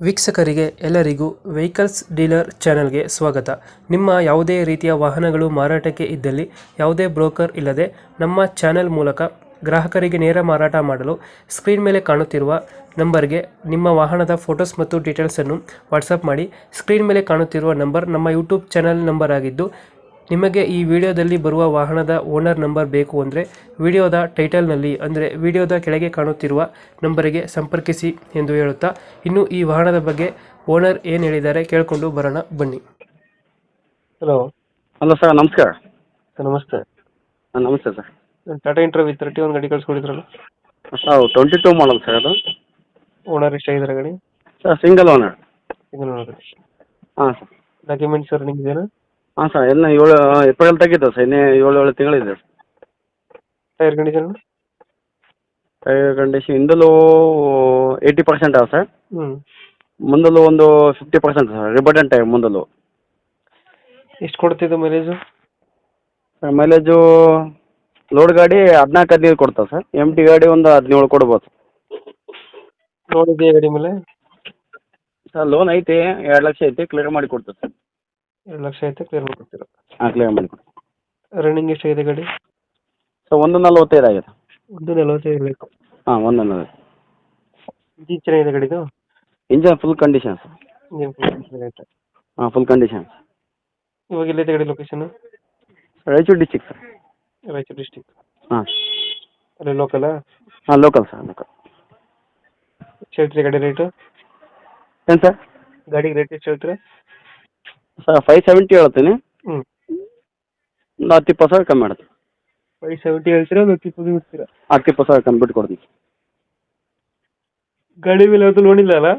ವೀಕ್ಷಕರಿಗೆ ಎಲ್ಲರಿಗೂ vehicles dealer ಚಾನೆಲ್ಗೆ ಸ್ವಾಗತ. ನಿಮ್ಮ ಯಾವುದೇ ರೀತಿಯ ವಾಹನಗಳು ಮಾರಾಟಕ್ಕೆ ಇದ್ದಲ್ಲಿ ಯಾವುದೇ ಬ್ರೋಕರ್ ಇಲ್ಲದೆ ನಮ್ಮ ಚಾನೆಲ್ ಮೂಲಕ ಗ್ರಾಹಕರಿಗೆ ನೇರ ಮಾರಾಟ ಮಾಡಲು ಸ್ಕ್ರೀನ್ ಮೇಲೆ ಕಾಣುತ್ತಿರುವ ನಂಬರ್ಗೆ ನಿಮ್ಮ ವಾಹನದ ಫೋಟೋಸ್ ಮತ್ತು ಡೀಟೇಲ್ಸನ್ನು ವಾಟ್ಸಪ್ ಮಾಡಿ. ಸ್ಕ್ರೀನ್ ಮೇಲೆ ಕಾಣುತ್ತಿರುವ ನಂಬರ್ ನಮ್ಮ ಯೂಟ್ಯೂಬ್ ಚಾನೆಲ್ ನಂಬರ್ ಆಗಿದ್ದು, ನಿಮಗೆ ಈ ವಿಡಿಯೋದಲ್ಲಿ ಬರುವ ವಾಹನದ ಓನರ್ ನಂಬರ್ ಬೇಕು ಅಂದರೆ ವಿಡಿಯೋದ ಟೈಟಲ್ನಲ್ಲಿ ಅಂದರೆ ವಿಡಿಯೋದ ಕೆಳಗೆ ಕಾಣುತ್ತಿರುವ ನಂಬರಿಗೆ ಸಂಪರ್ಕಿಸಿ ಎಂದು ಹೇಳುತ್ತಾ, ಇನ್ನು ಈ ವಾಹನದ ಬಗ್ಗೆ ಓನರ್ ಏನು ಹೇಳಿದ್ದಾರೆ ಕೇಳಿಕೊಂಡು ಬರೋಣ ಬನ್ನಿ. ಹಲೋ. ಹಲೋ ಸರ್, ನಮಸ್ಕಾರ. ಸರ್ ನಮಸ್ತೆ. ಹಾಂ, ನಮಸ್ತೆ ಸರ್. ಟಾಟಾ ಇಂಟ್ರಾ ವಿ 31 ಗಾಡಿ ಕಳಿಸ್ಕೊಡಿದ್ರಲ್ಲ, ಸರ್ 22 ಮಾಡಲ್ ಸರ್ ಅದು. ಓನರ್ ಎಷ್ಟಾಗಿದ್ದಾರೆ ಗಾಡಿ? Sir single owner. Single owner. ಹಾಂ ಸರ್. ಡಾಕ್ಯುಮೆಂಟ್ಸ್ ರನ್ನಿಂಗ್ ಇದೆಯಾ? ಹಾಂ ಸರ್, ಎಲ್ಲ ಏಪ್ರಿಲ್ ತೆಗಿತಾವೆ ಸರ್, ಇನ್ನೇ 7 ತಿಂಗಳಿದೆ sir. Tyre condition? Tyre condition ಹಿಂದಲೂ 80% ಅವ ಸರ್. ಹ್ಞೂ. ಮುಂದಲು ಒಂದು 50% ಸರ್, ರಿಬಟನ್ ಟೈರ್ ಮುಂದಲು. ಎಷ್ಟು ಕೊಡ್ತಿದ್ದು ಮೈಲೇಜು? ಸರ್ ಮೈಲೇಜು ಲೋಡ್ ಗಾಡಿ 14-15 ಕೊಡ್ತಾವೆ ಸರ್. ಎಮ್ ಟಿ ಗಾಡಿ ಒಂದು 17 ಕೊಡ್ಬೋದು. ಲೋನ್ ಇದೆಯಾ ಗಾಡಿ ಮೇಲೆ? ಸರ್ ಲೋನ್ ಐತಿ, 2 ಲಕ್ಷ ಐತಿ, ಕ್ಲಿಯರ್ ಮಾಡಿ ಕೊಡ್ತೇವೆ ಸರ್. 2 ಲಕ್ಷ ಐತೆ, ಕ್ಲಿಯರ್ ಮಾಡ್ಕೊಡ್ತೀರಾ? ಹಾಂ, ಕ್ಲಿಯರ್ ಮಾಡಿ ಕೊಡ್ತೀವಿ. ರನ್ನಿಂಗ್ ಎಷ್ಟಾಗಿದೆ ಗಾಡಿ? ಸರ್ 145 ಆಗಿದೆ. 145 ಇರಬೇಕು. ಹಾಂ, 140. ಇಂಜಿನ್ ಚೆನ್ನಾಗಿದೆ ಗಾಡಿದು? Engine full condition sir. Engine full condition ಐತೆ. ಹಾಂ, ಫುಲ್ ಕಂಡೀಷನ್. ಇವಾಗ ಎಲ್ಲೈತೆ ಗಾಡಿ location? Raichur district sir. Raichur district. ಹಾಂ. ಅಲ್ಲಿ ಲೋಕಲಾ? ಹಾಂ, ಲೋಕಲ್ ಸರ್, ಲೋಕಲ್. ಎಷ್ಟು ಹೇಳ್ತೀರಿ ಗಾಡಿ ರೇಟು? ಏನು ಸರ್? ಗಾಡಿಗೆ ರೇಟ್ ಎಷ್ಟು ಹೇಳ್ತೀರಾ? ಸರ್ 570 ಹೇಳ್ತೀನಿ. ಹ್ಞೂ. ಒಂದು 10-20 ಸಾವಿರ ಕಮ್ಮಿ ಮಾಡುತ್ತೆ. 570 ಹೇಳ್ತೀರಾ, ಒಂದು 10 ಬಿಡ್ತೀರಾ? 10-20 ಸಾವಿರ ಕಮ್ಮಿ ಬಿಟ್ಟು ಕೊಡ್ತೀನಿ. ಗಾಡಿ ಮೇಲೆ ಯಾವುದು ಲೋನ್ ಇಲ್ಲ ಅಲ್ಲ?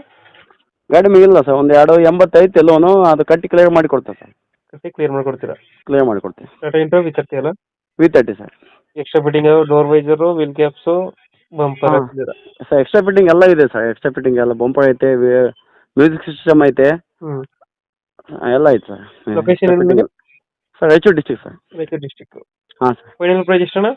ಗಾಡಿ ಮೇಲಿಲ್ಲ ಸರ್, ಒಂದು 280 ಐತೆ ಲೋನು, ಅದು ಕಟ್ಟಿ ಕ್ಲಿಯರ್ ಮಾಡಿ ಕೊಡ್ತೇವೆ ಸರ್. ಕಟ್ಟಿ ಕ್ಲಿಯರ್ ಮಾಡಿಕೊಡ್ತೀರಾ? ಕ್ಲಿಯರ್ ಮಾಡಿ ಕೊಡ್ತೀವಿ. ಟಾಟಾ ಇಂಟ್ರಾ ವಿ 30 ಅಲ್ಲ? V30 sir. Extra fitting, door visor, wheel caps, bumper ಹಾಕ್ತಿದ್ದೀರಾ? ಸರ್ ಎಕ್ಸ್ಟ್ರಾ ಫಿಟ್ಟಿಂಗ್ ಎಲ್ಲ ಇದೆ ಸರ್. ಎಕ್ಸ್ಟ್ರಾ ಫಿಟ್ಟಿಂಗ್ ಎಲ್ಲ ಬಂಪರ್ ಐತೆ, ಮ್ಯೂಸಿಕ್ ಸಿಸ್ಟಮ್ ಐತೆ, ಹ್ಞೂ. ಎಲ್ಲ ಐತೆ ಸರ್. ಲೊಕೇಶನ್ ಎಲ್ಲಿ? Sir Raichur district sir. Raichur district. ಹಾಂ ಸರ್. ಫೈನಲ್ ಪ್ರೈಸ್ ಎಷ್ಟಣ್ಣ?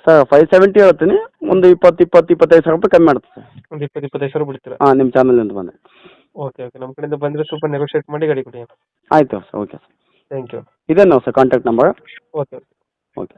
ಸರ್ 570 ಹೇಳ್ತೀನಿ, ಒಂದು 20-25 ಸಾವಿರ ರೂಪಾಯಿ ಕಮ್ಮಿ ಮಾಡುತ್ತೆ ಸರ್. ಒಂದು 20-25 ಸಾವಿರ ಬಿಡ್ತೀರಾ? ಹಾಂ, ನಿಮ್ಮ ಚಾನಲಿಂದ ಬಂದೆ. ಓಕೆ ಓಕೆ, ನಮ್ಮ ಕಡೆಯಿಂದ ಬಂದರೆ ಸ್ವಲ್ಪ ನೆಗೋಷಿಯೇಟ್ ಮಾಡಿ ಗಾಡಿ ಕೊಡಿ. ಆಯಿತು sir, okay sir. Thank you. ಇದೇನು sir contact number? Okay okay. Okay.